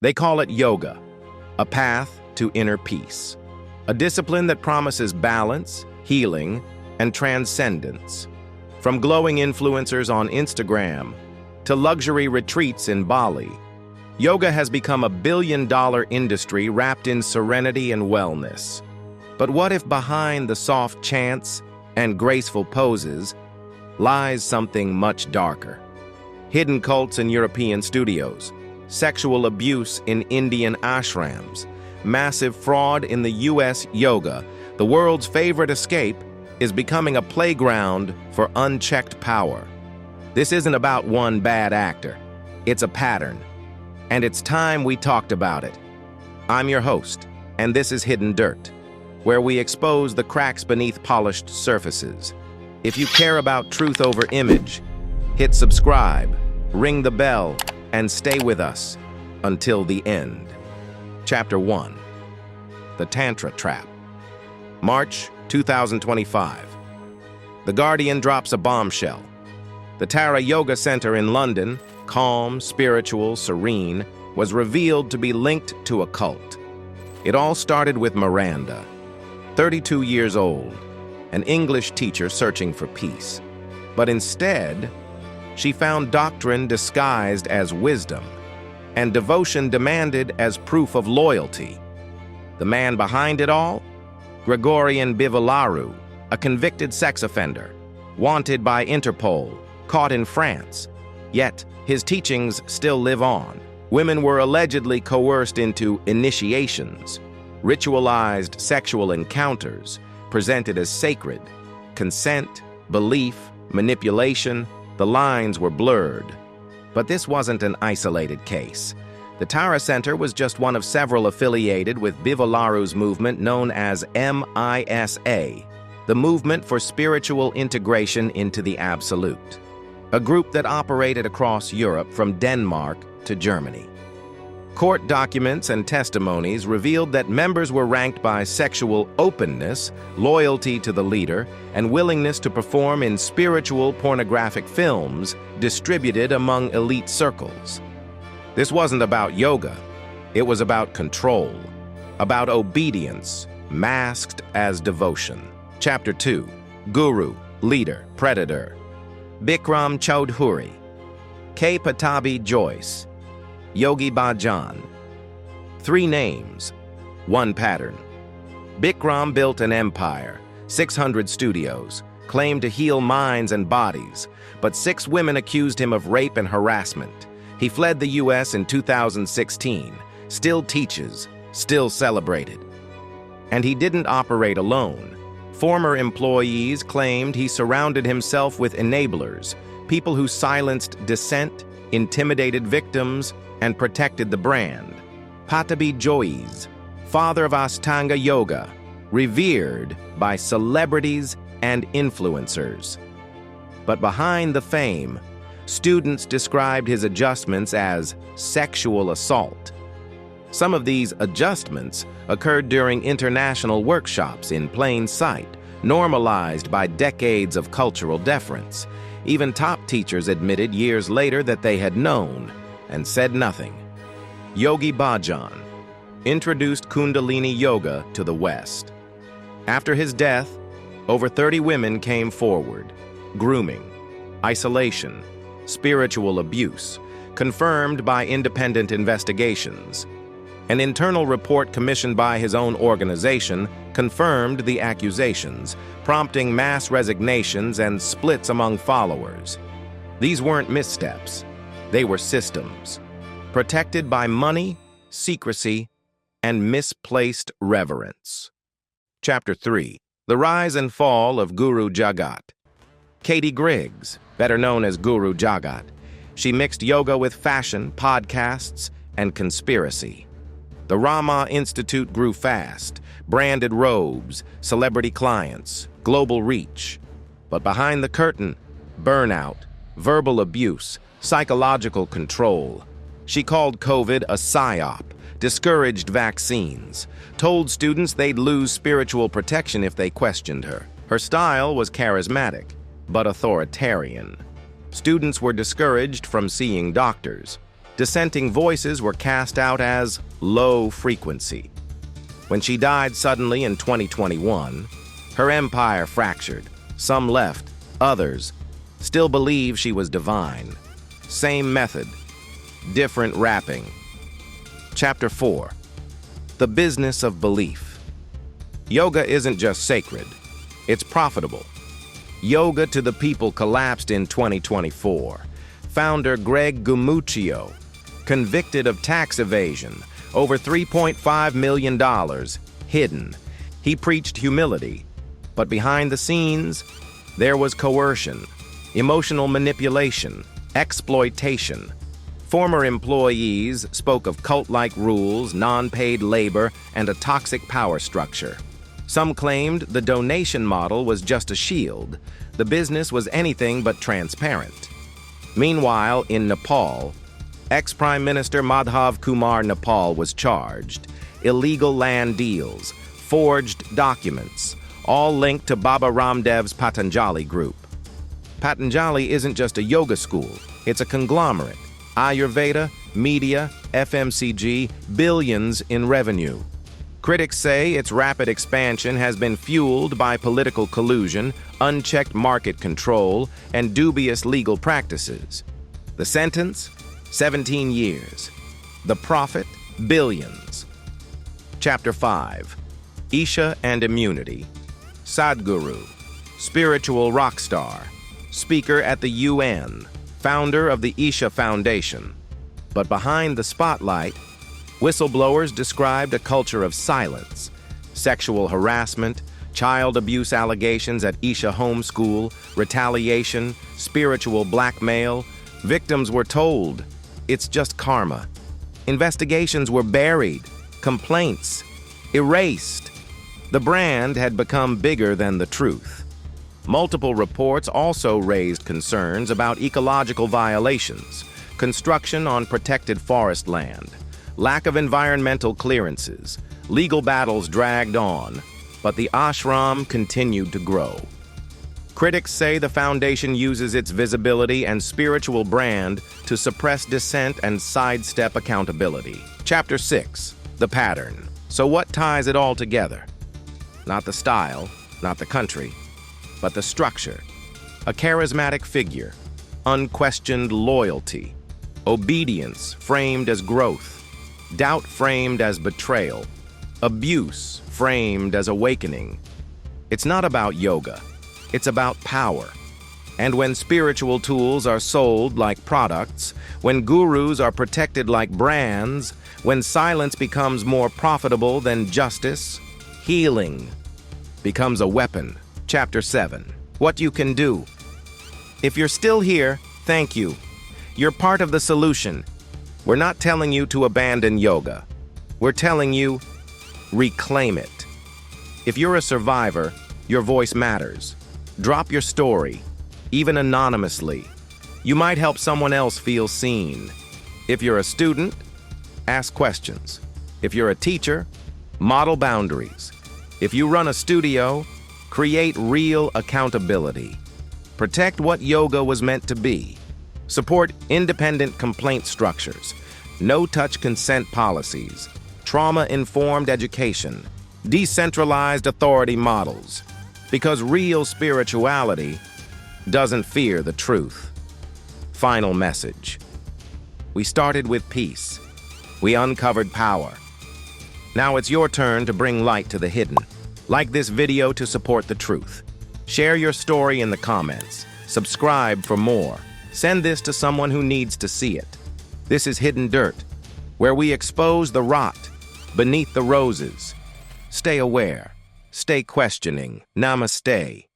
They call it yoga, a path to inner peace, a discipline that promises balance, healing, and transcendence. From glowing influencers on Instagram to luxury retreats in Bali, yoga has become a billion-dollar industry wrapped in serenity and wellness. But what if behind the soft chants and graceful poses lies something much darker? Hidden cults in European studios, sexual abuse in Indian ashrams, massive fraud in the US yoga, the world's favorite escape, is becoming a playground for unchecked power. This isn't about one bad actor. It's a pattern. And it's time we talked about it. I'm your host, and this is Hidden Dirt, where we expose the cracks beneath polished surfaces. If you care about truth over image, hit subscribe, ring the bell, and stay with us until the end. Chapter 1. The Tantra Trap. March 2025. The Guardian drops a bombshell. The Tara Yoga Center in London, calm, spiritual, serene, was revealed to be linked to a cult. It all started with Miranda, 32 years old, an English teacher searching for peace. But instead, she found doctrine disguised as wisdom, and devotion demanded as proof of loyalty. The man behind it all? Gregorian Bivolaru, a convicted sex offender, wanted by Interpol, caught in France. Yet, his teachings still live on. Women were allegedly coerced into initiations, ritualized sexual encounters, presented as sacred. Consent, belief, manipulation, the lines were blurred. But this wasn't an isolated case. The Tara Center was just one of several affiliated with Bivolaru's movement known as MISA, the Movement for Spiritual Integration into the Absolute, a group that operated across Europe from Denmark to Germany. Court documents and testimonies revealed that members were ranked by sexual openness, loyalty to the leader, and willingness to perform in spiritual pornographic films distributed among elite circles. This wasn't about yoga. It was about control, about obedience, masked as devotion. Chapter 2. Guru, Leader, Predator. Bikram Choudhury, K. Patabi Joyce, Yogi Bhajan. 3 names, 1 pattern. Bikram built an empire, 600 studios, claimed to heal minds and bodies, but 6 women accused him of rape and harassment. He fled the US in 2016, still teaches, still celebrated. And he didn't operate alone. Former employees claimed he surrounded himself with enablers, people who silenced dissent, intimidated victims, and protected the brand. Patabi Joyce, father of Ashtanga Yoga, revered by celebrities and influencers. But behind the fame, students described his adjustments as sexual assault. Some of these adjustments occurred during international workshops in plain sight, normalized by decades of cultural deference. Even top teachers admitted years later that they had known and said nothing. Yogi Bhajan introduced Kundalini Yoga to the West. After his death, over 30 women came forward. Grooming, isolation, spiritual abuse, confirmed by independent investigations. An internal report commissioned by his own organization confirmed the accusations, prompting mass resignations and splits among followers. These weren't missteps. They were systems, protected by money, secrecy, and misplaced reverence. Chapter 3. The Rise and Fall of Guru Jagat. Katie Griggs, better known as Guru Jagat. She mixed yoga with fashion, podcasts, and conspiracy. The Rama Institute grew fast, branded robes, celebrity clients, global reach. But behind the curtain, burnout, verbal abuse, psychological control. She called COVID a psyop, discouraged vaccines, told students they'd lose spiritual protection if they questioned her. Her style was charismatic, but authoritarian. Students were discouraged from seeing doctors. Dissenting voices were cast out as low frequency. When she died suddenly in 2021, her empire fractured. Some left, others still believe she was divine. Same method, different wrapping. Chapter 4. The Business of Belief. Yoga isn't just sacred, it's profitable. Yoga to the People collapsed in 2024. Founder Greg Gumuccio, convicted of tax evasion, over $3.5 million, hidden. He preached humility, but behind the scenes, there was coercion, emotional manipulation, exploitation. Former employees spoke of cult-like rules, non-paid labor, and a toxic power structure. Some claimed the donation model was just a shield. The business was anything but transparent. Meanwhile, in Nepal, ex-Prime Minister Madhav Kumar Nepal was charged. Illegal land deals, forged documents, all linked to Baba Ramdev's Patanjali group. Patanjali isn't just a yoga school, it's a conglomerate. Ayurveda, media, FMCG, billions in revenue. Critics say its rapid expansion has been fueled by political collusion, unchecked market control, and dubious legal practices. The sentence? 17 years. The profit? Billions. Chapter 5. Isha and Immunity. Sadguru, spiritual rock star, speaker at the UN, founder of the Isha Foundation. But behind the spotlight, whistleblowers described a culture of silence, sexual harassment, child abuse allegations at Isha homeschool, retaliation, spiritual blackmail. Victims were told, it's just karma. Investigations were buried, complaints erased. The brand had become bigger than the truth. Multiple reports also raised concerns about ecological violations, construction on protected forest land, lack of environmental clearances. Legal battles dragged on, but the ashram continued to grow. Critics say the foundation uses its visibility and spiritual brand to suppress dissent and sidestep accountability. Chapter 6. The Pattern. So what ties it all together? Not the style, not the country, but the structure. A charismatic figure, unquestioned loyalty, obedience framed as growth, doubt framed as betrayal, abuse framed as awakening. It's not about yoga, it's about power. And when spiritual tools are sold like products, when gurus are protected like brands, when silence becomes more profitable than justice, healing becomes a weapon. Chapter 7. What you can do. If you're still here, thank you. You're part of the solution. We're not telling you to abandon yoga. We're telling you, reclaim it. If you're a survivor, your voice matters. Drop your story, even anonymously. You might help someone else feel seen. If you're a student, ask questions. If you're a teacher, model boundaries. If you run a studio, create real accountability. Protect what yoga was meant to be. Support independent complaint structures, no-touch consent policies, trauma-informed education, decentralized authority models. Because real spirituality doesn't fear the truth. Final message. We started with peace. We uncovered power. Now it's your turn to bring light to the hidden. Like this video to support the truth. Share your story in the comments. Subscribe for more. Send this to someone who needs to see it. This is Hidden Dirt, where we expose the rot beneath the roses. Stay aware. Stay questioning. Namaste.